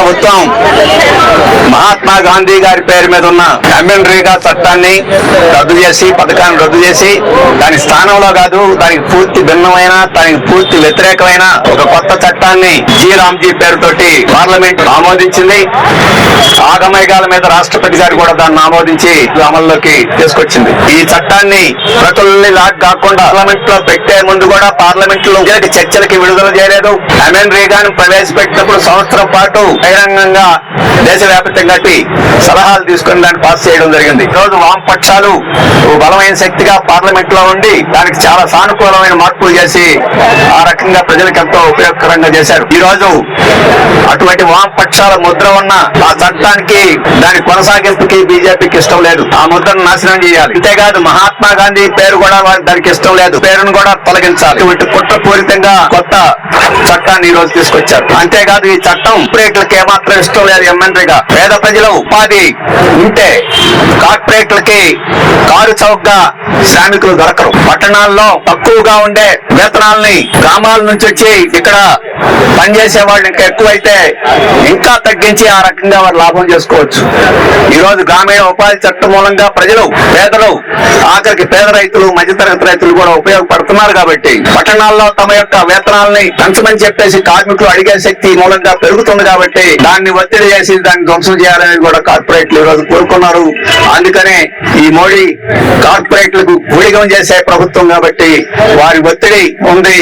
ప్రభుత్వం మహాత్మా గాంధీ గారి పేరు మీద ఉన్న ఎమ్మెల్యేగా చట్టాన్ని రద్దు చేసి పథకాన్ని రద్దు చేసి దాని స్థానంలో కాదు, దానికి పూర్తి భిన్నమైన, దానికి పూర్తి వ్యతిరేకమైన ఒక కొత్త చట్టాన్ని జీ రామ్జీ పేరుతోటి పార్లమెంట్ ఆమోదించింది. ఆగమేఘాల మీద రాష్ట్రపతి గారు కూడా దాన్ని ఆమోదించి అమల్లోకి తీసుకొచ్చింది. ఈ చట్టాన్ని ప్రతుల్ని లాగ్ కాకుండా పార్లమెంట్ లో పెట్టే ముందు కూడా పార్లమెంట్ లో చర్చలకి విడుదల చేయలేదు. ఎమ్మెల్యేగాను ప్రవేశపెట్టినప్పుడు సంవత్సరం పాటు బహిరంగంగా దేశవ్యాప్తంగా సలహాలు తీసుకుని దాన్ని పాస్ చేయడం జరిగింది. ఈ రోజు వామపక్షాలు బలమైన శక్తిగా పార్లమెంట్ లో ఉండి దానికి చాలా సానుకూలమైన మార్పులు చేసి ఆ రకంగా ప్రజలకు ఎంతో ఉపయోగకరంగా చేశారు. ఈ రోజు అటువంటి వామపక్షాల ముద్ర ఉన్న ఆ చట్టానికి దాని కొనసాగింపుకి బీజేపీకి ఇష్టం లేదు. ఆ ముద్రను నాశనం చేయాలి. అంతేకాదు మహాత్మా గాంధీ పేరు కూడా దానికి ఇష్టం లేదు, పేరును కూడా తొలగించాలి. ఇటువంటి కుట్రపూరితంగా కొత్త చట్టాన్ని ఈ రోజు తీసుకొచ్చారు. అంతేకాదు ఈ చట్టం కార్పొరేట్లకి ఏమాత్రం ఇష్టం లేదు. ఎమ్మెల్యేగా పేద ప్రజలు ఉపాధి ఉంటే కార్పొరేట్లకి కారు చౌకగా శ్రామికులు దొరకరు. పట్టణాల్లో తక్కువగా ఉండే వేతనాలని గ్రామాల నుంచి వచ్చి ఇక్కడ పనిచేసే వాళ్ళు ఇంకా ఎక్కువైతే ఇంకా తగ్గించి ఆ రకంగా వారు లాభం చేసుకోవచ్చు. ఈ రోజు గ్రామీణ ఉపాధి చట్టం మూలంగా ప్రజలు, పేదలు, ఆఖరికి పేద రైతులు, మధ్యతరగతి రైతులు కూడా ఉపయోగపడుతున్నారు. కాబట్టి పట్టణాల్లో తమ యొక్క వేతనాలని పెంచమని చెప్పేసి కార్మికులు అడిగే శక్తి మూలంగా పెరుగుతుంది. కాబట్టి దాన్ని ఒత్తిడి చేసి దాన్ని ధ్వంసం చేయాలని కూడా కార్పొరేట్లు ఈ రోజు కోరుకున్నారు. అందుకనే ఈ మోడీ కార్పొరేట్లకు ఊడిగం చేసే ప్రభుత్వం కాబట్టి వారి ఒత్తిడి ఉంది.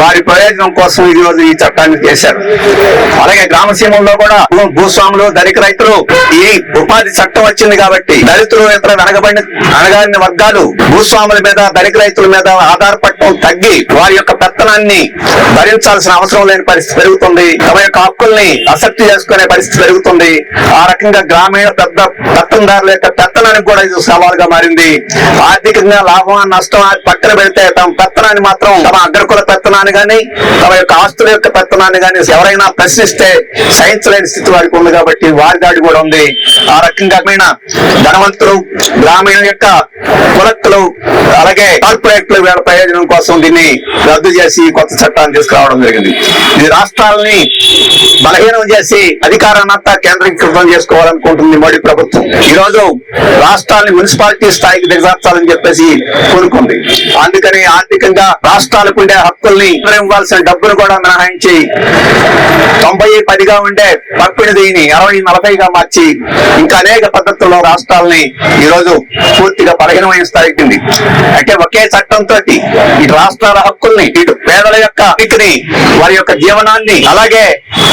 వారి ప్రయోజనం కోసం ఈ రోజు ఈ చట్టాన్ని చేశారు. అలాగే గ్రామసీమల్లో కూడా భూస్వాములు, ధనిక రైతులు ఈ ఉపాధి చట్టం వచ్చింది కాబట్టి దళితులు, ఇతర అణగారిన వర్గాలు భూస్వాముల మీద, ధనిక రైతుల మీద ఆధారపడటం తగ్గి వారి యొక్క పెత్తనాన్ని భరించాల్సిన అవసరం లేని పరిస్థితి పెరుగుతుంది. తమ యొక్క హక్కుల్ని అసక్తి చేసుకునే పరిస్థితి పెరుగుతుంది. ఆ రకంగా గ్రామీణ పెత్తందారుల యొక్క పెత్తనానికి కూడా ఇది సవాలుగా మారింది. ఆర్థికంగా లాభం, నష్టం పక్కన పెడితే తమ పెత్తనాన్ని మాత్రం, తమ అగ్రకుల పెత్తనాన్ని గాని, తమ యొక్క ఆస్తుల యొక్క పెత్తనాన్ని గాని ఎవరైనా ప్రశ్నిస్తే సహించలేని స్థితి వారికి ఉంది. కాబట్టి వారి దాడి కూడా ఉంది. ఆ రకంగా ధనవంతులు, గ్రామీణ యొక్క కులక్కులు, అలాగే కార్పొరేట్లు వీళ్ళ ప్రయోజనం కోసం దీన్ని రద్దు చేసి కొత్త చట్టాన్ని తీసుకురావడం జరిగింది. ఇది రాష్ట్రాలని బలహీనం చేసి అధికారాన్నంతా కేంద్రీకృతం చేసుకోవాలనుకుంటుంది మోడీ ప్రభుత్వం. ఈ రోజు రాష్ట్రాలని మున్సిపాలిటీ స్థాయికి దిగజార్చాలని చెప్పేసి కోరుకుంది. అందుకని ఆర్థికంగా రాష్ట్రాలకు ఉండే హక్కుల్ని, ఇవ్వాల్సిన డబ్బును కూడా మినహాయించి 90-10గా ఉండే పంపిణీ దీని 60-40గా మార్చి ఇంకా అనేక పద్ధతుల్లో రాష్ట్రాలని ఈ రోజు పూర్తిగా బలహీనమైన స్థాయికి. అంటే ఒకే చట్టంతో ఇటు రాష్ట్రాల హక్కుల్ని, ఇటు పేదల యొక్క హక్కుని, వారి యొక్క జీవనాన్ని, అలాగే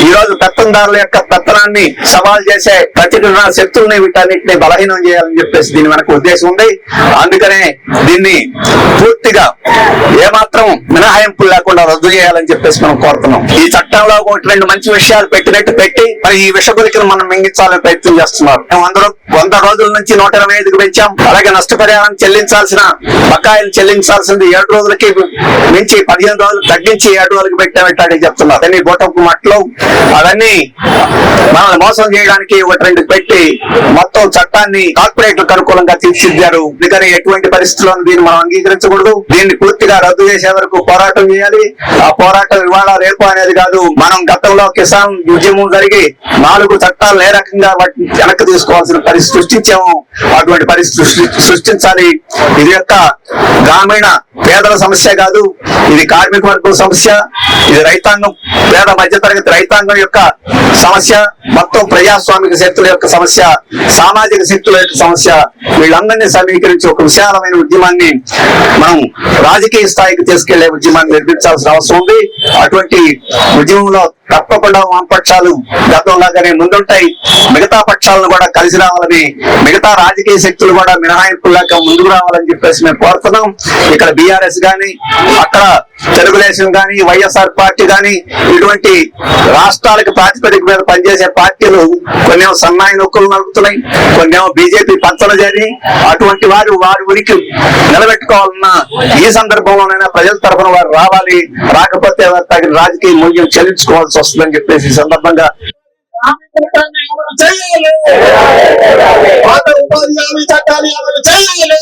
ఈ రోజు పెత్తందారుల యొక్క పెత్తనాన్ని సవాల్ చేసే ప్రతిఘటన శక్తుల్ని, వీటన్నిటిని బలహీనం చేయాలని చెప్పేసి దీని వెనక ఉద్దేశం ఉంది. అందుకనే దీన్ని పూర్తిగా ఏమాత్రం మినహాయింపులు లేకుండా రద్దు చేయాలని చెప్పేసి మనం కోరుతున్నాం. ఈ చట్టంలో 1-2 మంచి విషయాలు పెట్టి మరి ఈ విషగులికను మనం మింగించాలని ప్రయత్నం చేస్తున్నారు. 100 రోజుల నుంచి 125కి పెంచాం. అలాగే నష్టపరిహారం చెల్లించాల్సిన బకాయిలు చెల్లించాల్సింది 7 రోజులకి మించి 15 రోజులు తగ్గించి 7 రోజులకి పెట్టామని చెప్తున్నారు. అన్ని గోటపు మట్లు అవన్నీ మనల్ని మోసం చేయడానికి 1-2 పెట్టి మొత్తం చట్టాన్ని కార్పొరేట్లకు అనుకూలంగా తీర్చిదిద్దారు. అందుకని ఎటువంటి పరిస్థితుల్లో దీన్ని మనం అంగీకరించకూడదు. దీన్ని పూర్తిగా రద్దు చేసే వరకు పోరాటం చేయాలి. ఆ పోరాటం ఇవాళ రేపు అనేది కాదు. మనం గతంలో కిసాన్ ఉద్యమం జరిగి 4 చట్టాలు ఏ రకంగా వాటిని వెనక్కి తీసుకోవాల్సిన పరిస్థితి సృష్టించాము. అటువంటి పరిస్థితి సృష్టించాలి. ఇది యొక్క గ్రామీణ పేదల సమస్య కాదు, ఇది కార్మిక వర్గం సమస్య, ఇది రైతాంగం, పేద మధ్యతరగతి రైతాంగం యొక్క సమస్య, మొత్తం ప్రజాస్వామిక శక్తుల యొక్క సమస్య, సామాజిక శక్తుల యొక్క సమస్య. వీళ్ళందరినీ సమీకరించి ఒక విశాలమైన ఉద్యమాన్ని మనం రాజకీయ స్థాయికి తీసుకెళ్లే ఉద్యమాన్ని నిర్మించాల్సిన అవసరం ఉంది. అటువంటి ఉద్యమంలో తప్పకుండా వామపక్షాలు గతంలాగానే ముందుంటాయి. మిగతా పక్షాలను కూడా కలిసి రావాలని, మిగతా రాజకీయ శక్తులు కూడా మినహాయింపులాగా ముందుకు రావాలని చెప్పేసి మేము కోరుతున్నాం. ఇక్కడ బీఆర్ఎస్ గాని, అక్కడ తెలుగుదేశం గాని, వైఎస్ఆర్ పార్టీ గాని, ఇటువంటి రాష్ట్రాలకు ప్రాతిపదిక మీద పనిచేసే పార్టీలు కొన్ని సన్నాయి నొక్కులు నడుపుతున్నాయి, కొన్ని బీజేపీ పంచలు చేరి అటువంటి వారి ఉనికి నిలబెట్టుకోవాలన్న ఈ సందర్భంలోనైనా ప్రజల తరఫున వారు రావాలి. రాకపోతే తగిన రాజకీయ మూల్యం చెల్లించుకోవాల్సి వస్తుందని చెప్పేసి ఈ సందర్భంగా పాత ఉపాధి హామీ చట్టాన్ని అమలు చేయాలి.